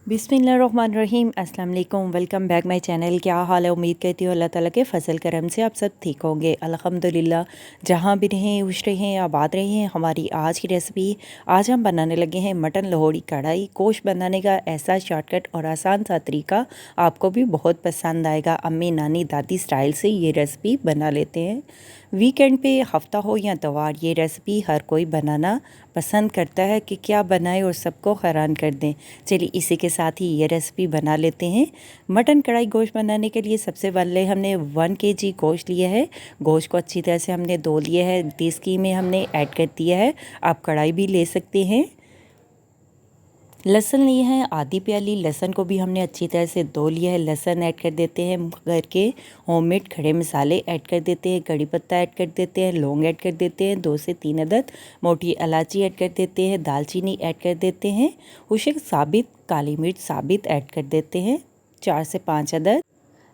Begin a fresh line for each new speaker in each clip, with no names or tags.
बिस्मिल्लाहिर्रहमानिर्रहीम अस्सलाम वालेकुम। Welcome back my channel. क्या हाल है? उम्मीद करती हूँ अल्लाह ताला के फजल करम से आप सब ठीक होंगे। अल्हम्दुलिल्लाह, जहाँ भी रहें खुश रहें आबाद रहें। हमारी आज की रेसिपी, आज हम बनाने लगे हैं मटन लाहौरी कढ़ाई गोश्त। बनाने का ऐसा शॉर्टकट और आसान सा तरीका आपको भी बहुत पसंद आएगा। अम्मी नानी दादी स्टाइल से ये रेसिपी बना लेते हैं। वीकेंड पे हफ्ता हो या त्योहार, ये रेसिपी हर कोई बनाना पसंद करता है कि क्या बनाए और सबको हैरान कर दें। चलिए इसी के साथ ही ये रेसिपी बना लेते हैं। मटन कढ़ाई गोश्त बनाने के लिए सबसे पहले हमने 1 kg गोश्त लिया है। गोश्त को अच्छी तरह से हमने धो लिया है। देसी में हमने ऐड कर दिया है। आप कढ़ाई भी ले सकते हैं। लहसुन लिए हैं आधी प्याली। लहसुन को भी हमने अच्छी तरह से धो लिया है। लहसुन ऐड कर देते हैं। घर के होममेड खड़े मसाले ऐड कर देते हैं। कड़ी पत्ता ऐड कर देते हैं। लौंग ऐड कर देते हैं 2 से 3 अदद। मोटी इलायची ऐड कर देते हैं। दालचीनी ऐड कर देते हैं। कुछ साबित काली मिर्च साबित ऐड कर देते हैं 4 से 5 अदद।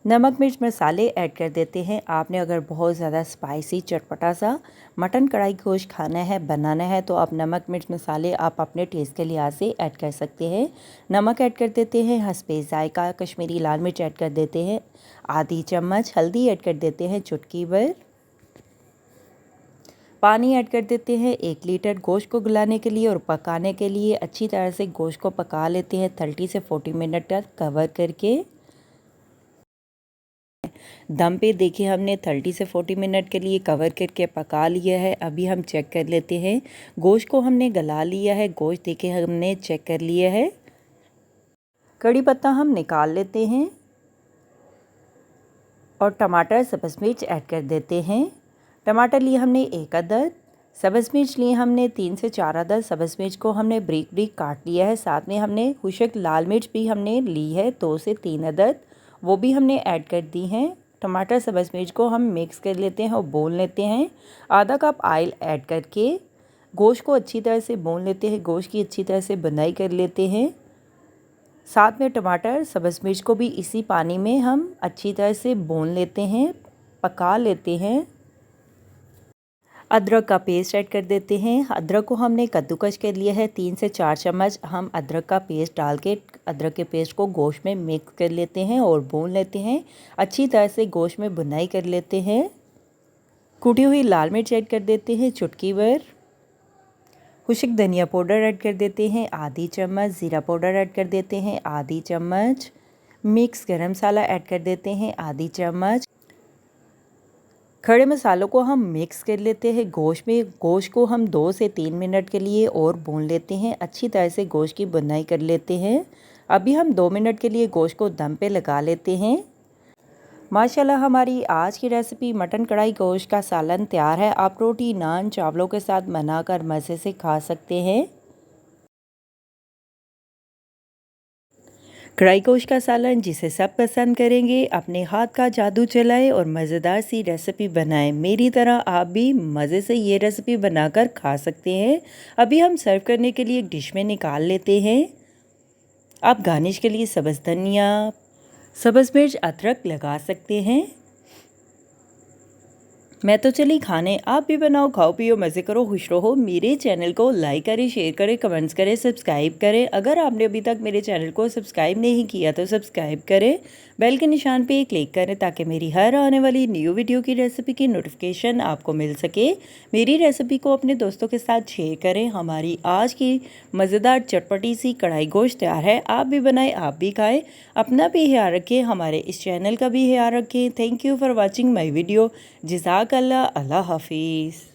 नमक मिर्च मसाले ऐड कर देते हैं। आपने अगर बहुत ज़्यादा स्पाइसी चटपटा सा मटन कढ़ाई गोश्त खाना है बनाना है तो आप नमक मिर्च मसाले आप अपने टेस्ट के लिहाज से ऐड कर सकते हैं। नमक ऐड कर देते हैं। हस्बे जायका कश्मीरी लाल मिर्च ऐड कर देते हैं आधी चम्मच। हल्दी ऐड कर देते हैं चुटकी भर। पानी ऐड कर देते हैं 1 लीटर। गोश्त को गलाने के लिए और पकाने के लिए अच्छी तरह से गोश्त को पका लेते हैं 30 से 40 मिनट तक कवर करके। दम पे देखिए हमने 30 से 40 मिनट के लिए कवर करके पका लिया है। अभी हम चेक कर लेते हैं। गोश्त को हमने गला लिया है। गोश्त देखिए हमने चेक कर लिया है। कड़ी पत्ता हम निकाल लेते हैं और टमाटर सब्ज़ मिर्च ऐड कर देते हैं। टमाटर लिए हमने 1 अदद। सब्ज़ मिर्च लिए हमने 3 से 4 अदद। सब्ज़ मिर्च को हमने ब्रीक ब्रीक काट लिया है। साथ में हमने खुशक लाल मिर्च भी हमने ली है 2 से 3 अदद, वो भी हमने ऐड कर दी हैं। टमाटर सब्ज़ मिर्च को हम मिक्स कर लेते हैं और भून लेते हैं। आधा कप ऑयल ऐड करके गोश्त को अच्छी तरह से भून लेते हैं। गोश्त की अच्छी तरह से बुनाई कर लेते हैं। साथ में टमाटर सब्ज़ मिर्च को भी इसी पानी में हम अच्छी तरह से भून लेते हैं, पका लेते हैं। अदरक का पेस्ट ऐड कर देते हैं। अदरक को हमने कद्दूकस कर लिया है 3 से 4 चम्मच। हम अदरक का पेस्ट डाल के अदरक के पेस्ट को गोश्त में मिक्स कर लेते हैं और भून लेते हैं। अच्छी तरह से गोश्त में भुनाई कर लेते हैं। कुटी हुई लाल मिर्च ऐड कर देते हैं चुटकी भर। खुश्क धनिया पाउडर ऐड कर देते हैं आधी चम्मच। ज़ीरा पाउडर ऐड कर देते हैं आधी चम्मच। मिक्स गरम मसाला ऐड कर देते हैं आधी चम्मच। खड़े मसालों को हम मिक्स कर लेते हैं गोश्त में। गोश्त को हम 2 से 3 मिनट के लिए और भून लेते हैं। अच्छी तरह से गोश्त की बुनाई कर लेते हैं। अभी हम 2 मिनट के लिए गोश्त को दम पे लगा लेते हैं। माशाल्लाह हमारी आज की रेसिपी मटन कढ़ाई गोश्त का सालन तैयार है। आप रोटी नान चावलों के साथ बनाकर मज़े से खा सकते हैं। कढ़ाई गोश्त का सालन जिसे सब पसंद करेंगे, अपने हाथ का जादू चलाएं और मज़ेदार सी रेसिपी बनाएं। मेरी तरह आप भी मज़े से ये रेसिपी बनाकर खा सकते हैं। अभी हम सर्व करने के लिए एक डिश में निकाल लेते हैं। आप गार्निश के लिए सब्ज़ धनिया सब्ज़ मिर्च अदरक लगा सकते हैं। मैं तो चली खाने, आप भी बनाओ खाओ पियो मज़े करो खुश रहो। मेरे चैनल को लाइक करें शेयर करें कमेंट्स करें सब्सक्राइब करें। अगर आपने अभी तक मेरे चैनल को सब्सक्राइब नहीं किया तो सब्सक्राइब करें। बेल के निशान पे क्लिक करें ताकि मेरी हर आने वाली न्यू वीडियो की रेसिपी की नोटिफिकेशन आपको मिल सके। मेरी रेसिपी को अपने दोस्तों के साथ शेयर करें। हमारी आज की मज़ेदार चटपटी सी कढ़ाई गोश्त तैयार है। आप भी बनाएं आप भी खाएं। अपना भी ख्याल रखें, हमारे इस चैनल का भी ख्याल रखें। Thank you for watching my video. जज़ाकल्लाह। अल्लाह हाफिज़।